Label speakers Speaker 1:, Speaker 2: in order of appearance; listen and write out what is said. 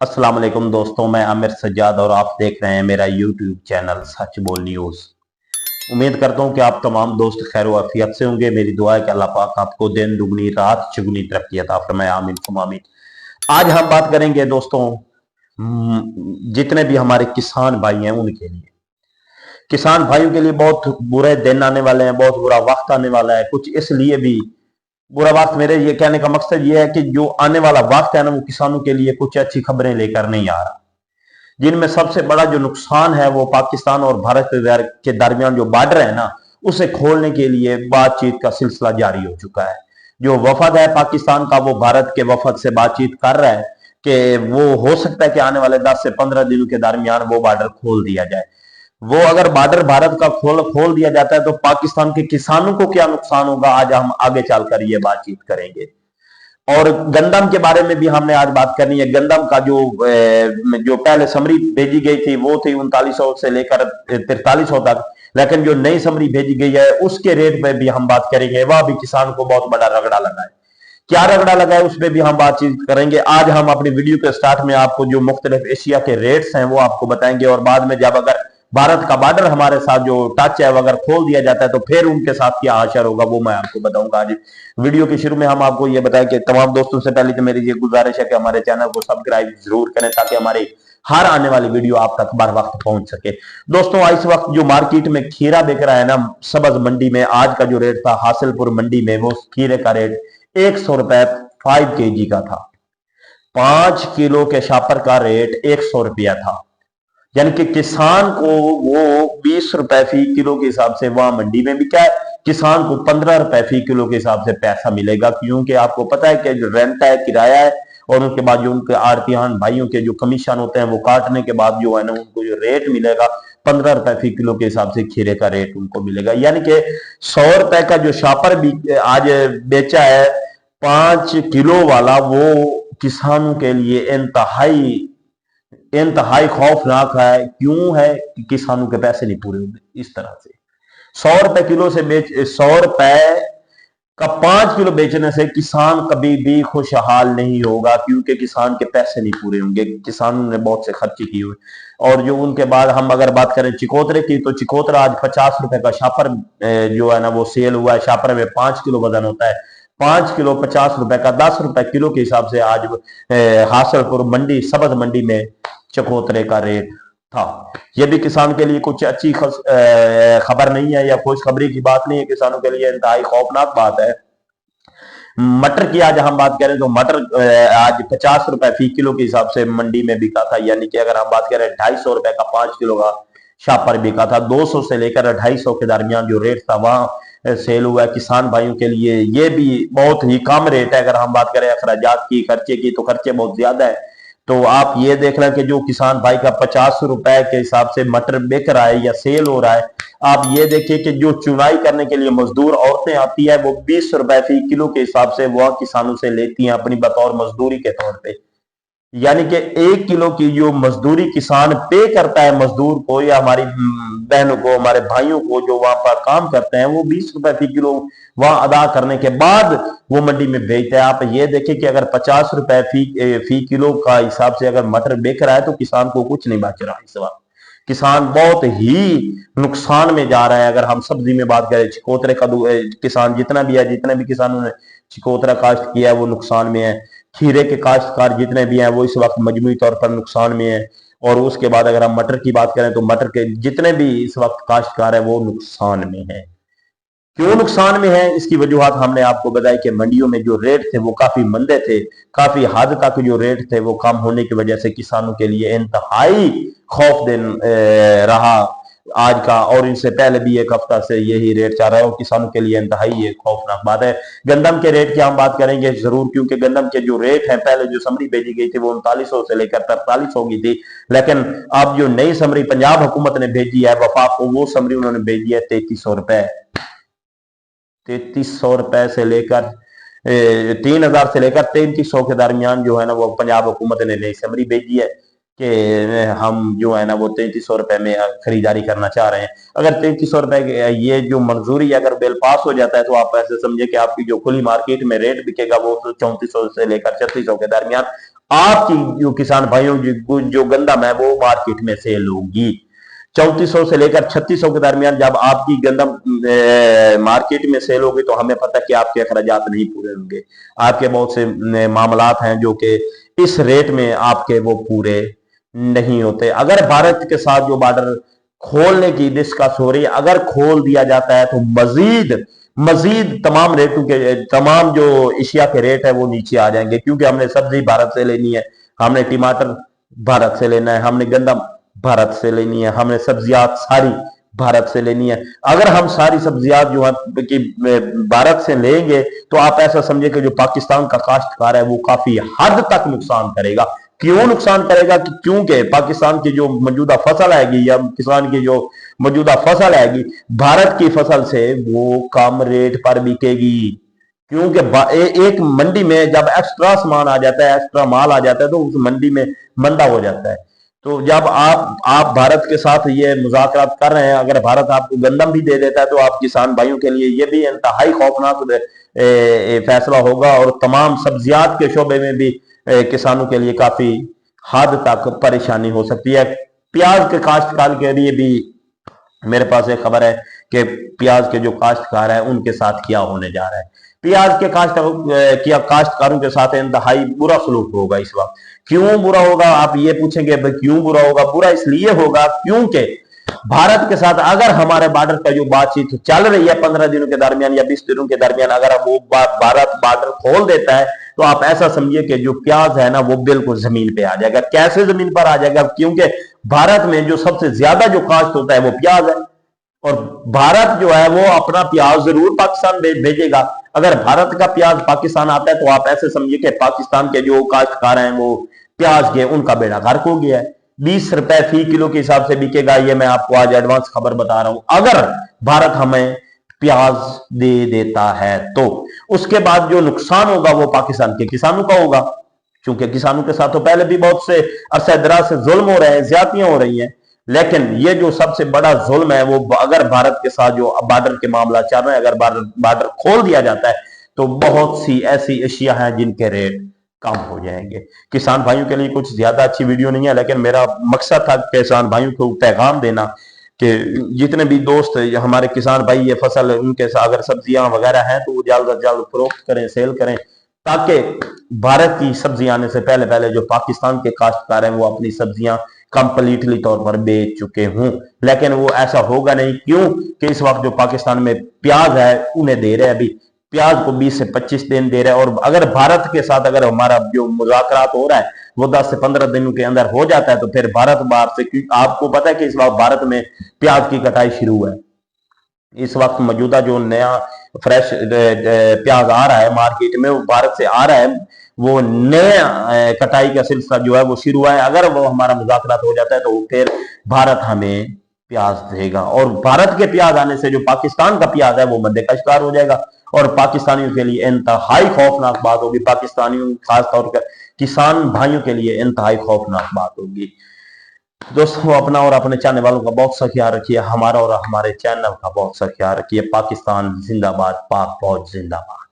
Speaker 1: अस्सलाम वालेकुम दोस्तों, मैं आमिर सज्जाद और आप देख रहे हैं मेरा यूट्यूब चैनल सच बोल न्यूज़। उम्मीद करता हूं कि आप तमाम दोस्त खैर आफियत से होंगे। मेरी दुआ है कि अल्लाह पाक आपको दिन दुगनी रात चुगनी तरक्की अता फरमाए, आमीन सुम आमीन। आज हम बात करेंगे दोस्तों जितने भी हमारे किसान भाई हैं उनके लिए। किसान भाइयों के लिए बहुत बुरे दिन आने वाले हैं, बहुत बुरा वक्त आने वाला है। कुछ इसलिए भी बुरा वक्त, मेरे ये कहने का मकसद ये है कि जो आने वाला वक्त है ना, वो किसानों के लिए कुछ अच्छी खबरें लेकर नहीं आ रहा। जिनमें सबसे बड़ा जो नुकसान है वो पाकिस्तान और भारत के दरमियान जो बॉर्डर है ना, उसे खोलने के लिए बातचीत का सिलसिला जारी हो चुका है। जो वफद है पाकिस्तान का, वो भारत के वफद से बातचीत कर रहा है कि वो हो सकता है कि आने वाले 10 से 15 दिनों के दरमियान वो बॉर्डर खोल दिया जाए। वो अगर बॉर्डर भारत का खोल दिया जाता है तो पाकिस्तान के किसानों को क्या नुकसान होगा, आज हम आगे चलकर ये बातचीत करेंगे। और गंदम के बारे में भी हमने आज बात करनी है। गंदम का जो पहले समरी भेजी गई थी वो थी 3900 से लेकर 4300 तक, लेकिन जो नई समरी भेजी गई है उसके रेट पे भी हम बात करेंगे। वह भी किसान को बहुत बड़ा रगड़ा लगा है। क्या रगड़ा लगा है उस पर भी हम बातचीत करेंगे। आज हम अपनी वीडियो के स्टार्ट में आपको जो मुख्तलिफ एशिया के रेट्स हैं वो आपको बताएंगे, और बाद में जब अगर भारत का बॉर्डर हमारे साथ जो टच है वो अगर खोल दिया जाता है तो फिर उनके साथ क्या आशर होगा वो मैं आपको बताऊंगा। आज वीडियो के शुरू में हम आपको ये बताएं कि तमाम दोस्तों से पहले तो मेरी ये गुजारिश है कि हमारे चैनल को सब्सक्राइब जरूर करें ताकि हमारी हर आने वाली वीडियो आप तक बर वक्त पहुंच सके। दोस्तों, इस वक्त जो मार्केट में खीरा बिक रहा है ना, सब्ज मंडी में आज का जो रेट था हासिलपुर मंडी में, वो खीरे का रेट 100 रुपए 5 केजी का था। 5 किलो के शापर का रेट 100 रुपया था। यानी कि किसान को वो 20 रुपए फी किलो के हिसाब से वहां मंडी में बिका है, किसान को 15 रुपए फी किलो के हिसाब से पैसा मिलेगा। क्योंकि आपको पता है कि जो रेंट है, किराया है, और उसके बाद जो उनके आड़तियान भाइयों के जो कमीशन होते हैं वो काटने के बाद जो है ना उनको जो रेट मिलेगा 15 रुपए फी किलो के हिसाब से खीरे का रेट उनको मिलेगा। यानी कि 100 रुपए का जो शापर भी आज बेचा है 5 किलो वाला, वो किसानों के लिए इंतहाई इंतहाई खौफनाक है। क्यों है कि किसानों के पैसे नहीं पूरे होते इस तरह से। 100 रुपए का 5 किलो बेचने से किसान कभी भी खुशहाल नहीं होगा, क्योंकि किसान के पैसे नहीं पूरे होंगे। किसानों ने बहुत से खर्चे किए हुए। और जो उनके बाद हम अगर बात करें चिकोतरे की, तो चिकोतरा आज 50 रुपए का शापर जो है ना वो सेल हुआ है। शापर में 5 किलो वजन होता है। 5 किलो 50 रुपए का, 10 रुपए किलो के हिसाब से आज हासिलपुर मंडी सब्ज मंडी में चकोतरे का रेट था। यह भी किसान के लिए कुछ अच्छी खबर नहीं है या खुशखबरी की बात नहीं है। किसानों के लिए इंतहाई खौफनाक बात है। मटर की आज हम बात करें तो मटर आज 50 रुपए फी किलो के हिसाब से मंडी में बिका था। यानी कि अगर हम बात करें 250 रुपए का 5 किलो का शापर बिका था। 200 से लेकर 250 के दरमियान जो रेट था वहां सेल हुआ है। किसान भाइयों के लिए ये भी बहुत ही कम रेट है। अगर हम बात करें अखराजात की, खर्चे की, तो खर्चे बहुत ज्यादा है। तो आप ये देख रहे हैं कि जो किसान भाई का 50 रुपए के हिसाब से मटर बिक रहा है या सेल हो रहा है, आप ये देखिए कि जो चुनाई करने के लिए मजदूर औरतें आती है वो 20 रुपए फी किलो के हिसाब से वह किसानों से लेती हैं अपनी बतौर मजदूरी के तौर पे। यानी कि 1 किलो की जो मजदूरी किसान पे करता है मजदूर को या हमारी बहनों को, हमारे भाइयों को जो वहां पर काम करते हैं, वो 20 रुपए फी किलो वहां अदा करने के बाद वो मंडी में बेचते हैं। आप ये देखिए कि अगर 50 रुपए फी किलो का हिसाब से अगर मटर बेच रहा है तो किसान को कुछ नहीं बच रहा। इस वक्त किसान बहुत ही नुकसान में जा रहा है। अगर हम सब्जी में बात करें, चिकोतरे का किसान जितना भी है, जितने भी किसानों ने चिकोतरा काश्त किया है वो नुकसान में है। खीरे के काश्तकार जितने भी हैं वो इस वक्त मजमूई तौर पर नुकसान में है। और उसके बाद अगर हम मटर की बात करें तो मटर के जितने भी इस वक्त काश्तकार है वो नुकसान में है। क्यों नुकसान में है, इसकी वजूहत हमने आपको बताई कि मंडियों में जो रेट थे वो काफी मंदे थे। काफी हद तक जो रेट थे वो कम होने की वजह से किसानों के लिए इंतहाई खौफ दिन रहा आज का। और इनसे पहले भी एक हफ्ता से यही रेट चल रहा है और किसानों के लिए इंतहाई ये खौफनाक बात है। गंदम के रेट की हम बात करेंगे जरूर, क्योंकि गंदम के जो रेट हैं, पहले जो समरी भेजी गई थी वो 3900 से लेकर 4300 की थी, लेकिन अब जो नई समरी पंजाब हुकूमत ने भेजी है वफाक को, वो समरी उन्होंने भेजी है 3300 रुपए। 3300 रुपए से लेकर 3000 से लेकर 3300 के दरमियान जो है ना वो पंजाब हुकूमत ने नई समरी भेजी है कि हम जो है ना वो 3300 रुपए में खरीदारी करना चाह रहे हैं। अगर 3300 रुपए ये जो मंजूरी अगर बिल पास हो जाता है तो आप ऐसे समझे कि आपकी जो खुली मार्केट में रेट बिकेगा वो 3400 से लेकर 3600 के दरमियान आपकी जो किसान भाइयों जो गंदम है वो मार्केट में सेल होगी। 3400 से लेकर 3600 के दरमियान जब आपकी गंदम मार्केट में सेल होगी तो हमें पता है कि आपके अखराजात नहीं पूरे होंगे। आपके बहुत से मामलात हैं जो कि इस रेट में आपके वो पूरे नहीं होते। अगर भारत के साथ जो बॉर्डर खोलने की डिस्कस हो रही है, अगर खोल दिया जाता है तो मजीद मजीद तमाम रेटों के तमाम जो एशिया के रेट है वो नीचे आ जाएंगे, क्योंकि हमने सब्जी भारत से लेनी है, हमने टमाटर भारत से लेना है, हमने गंदम भारत से लेनी है, हमने सब्जियात सारी भारत से लेनी है। अगर हम सारी सब्जियात जो है कि भारत से लेंगे तो आप ऐसा समझे कि जो पाकिस्तान का काश्तकार है वो काफी हद तक नुकसान करेगा। क्यों नुकसान करेगा? क्योंकि पाकिस्तान की जो मौजूदा फसल आएगी या किसान की जो मौजूदा फसल आएगी भारत की फसल से वो कम रेट पर बिकेगी। क्योंकि एक मंडी में जब एक्स्ट्रा सामान आ जाता है, एक्स्ट्रा माल आ जाता है तो उस मंडी में मंदा हो जाता है। तो जब आप भारत के साथ ये मुज़ाकरात कर रहे हैं, अगर भारत आपको गंदम भी दे देता है तो आप किसान भाइयों के लिए ये भी इंतहाई खौफनाक फैसला होगा और तमाम सब्जियात के शोबे में भी किसानों के लिए काफी हद तक परेशानी हो सकती है। प्याज के काश्तकार के लिए भी मेरे पास एक खबर है कि प्याज के जो काश्तकार है उनके साथ क्या होने जा रहा है। प्याज के काश्तकारों के साथ इंतहाई बुरा सलूक होगा इस वक्त। क्यों बुरा होगा? आप ये पूछेंगे भाई क्यों बुरा होगा? बुरा इसलिए होगा क्योंकि भारत के साथ अगर हमारे बॉर्डर का जो बातचीत चल रही है 15 दिनों के दरमियान या 20 दिनों के दरमियान, अगर वो भारत बॉर्डर खोल देता है तो आप ऐसा समझिए कि जो प्याज है ना वो बिल्कुल जमीन पे आ जाएगा। कैसे जमीन पर आ जाएगा? क्योंकि भारत में जो सबसे ज्यादा जो काश्त होता है वो प्याज है और भारत जो है वो अपना प्याज जरूर पाकिस्तान भेजेगा। अगर भारत का प्याज पाकिस्तान आता है तो आप ऐसे समझिए कि पाकिस्तान के जो काश्तकार हैं वो प्याज के उनका बेड़ा गर्क हो गया है। 20 रुपए फी किलो के हिसाब से बिकेगा, ये मैं आपको आज एडवांस खबर बता रहा हूं। अगर भारत हमें प्याज दे देता है तो उसके बाद जो नुकसान होगा वो पाकिस्तान के किसानों का होगा, क्योंकि किसानों के साथ तो पहले भी बहुत से अरसे दराज से जुल्म हो रहे हैं, ज्यादतियां हो रही हैं। लेकिन ये जो सबसे बड़ा जुल्म है वो अगर भारत के साथ जो बॉर्डर के मामला चल रहे हैं, अगर बॉर्डर खोल दिया जाता है तो बहुत सी ऐसी अशिया हैं जिनके रेट कम हो जाएंगे। किसान भाइयों के लिए कुछ ज्यादा अच्छी वीडियो नहीं है, लेकिन मेरा मकसद था किसान भाइयों को पैगाम देना कि जितने भी दोस्त हमारे किसान भाई ये फसल उनके साथ अगर सब्जियां वगैरह हैं तो वो जल्द अज जल्द फरोख्त करें, सेल करें, ताकि भारत की सब्जी आने से पहले पहले जो पाकिस्तान के काश्तकार हैं वो अपनी सब्जियां कंप्लीटली तौर पर बेच चुके हों। लेकिन वो ऐसा होगा नहीं। क्यों कि इस वक्त जो पाकिस्तान में प्याज है उन्हें दे रहे हैं, अभी प्याज को 20 से 25 दिन दे रहे हैं। और अगर भारत के साथ अगर हमारा जो मुज़ाकरात हो रहा है वो 10 से 15 दिनों के अंदर हो जाता है तो फिर भारत बाहर से, आपको पता है कि इस वक्त भारत में प्याज की कटाई शुरू है। इस वक्त मौजूदा जो नया फ्रेश प्याज आ रहा है मार्केट में वो भारत से आ रहा है, वो नया कटाई का सिलसिला जो है वो शुरू है। अगर वो हमारा मुज़ाकरात हो जाता है तो फिर भारत हमें प्याज देगा और भारत के प्याज आने से जो पाकिस्तान का प्याज है वो मद्दे का शिकार हो जाएगा और पाकिस्तानियों के लिए इंतहाई खौफनाक बात होगी। पाकिस्तानियों खासतौर पर किसान भाइयों के लिए इंतहाई खौफनाक बात होगी। दोस्तों अपना और अपने चाहने वालों का बहुत सा ख्याल रखिए, हमारा और हमारे चैनल का बहुत सा ख्याल रखिए। पाकिस्तान जिंदाबाद, पाक फौज जिंदाबाद।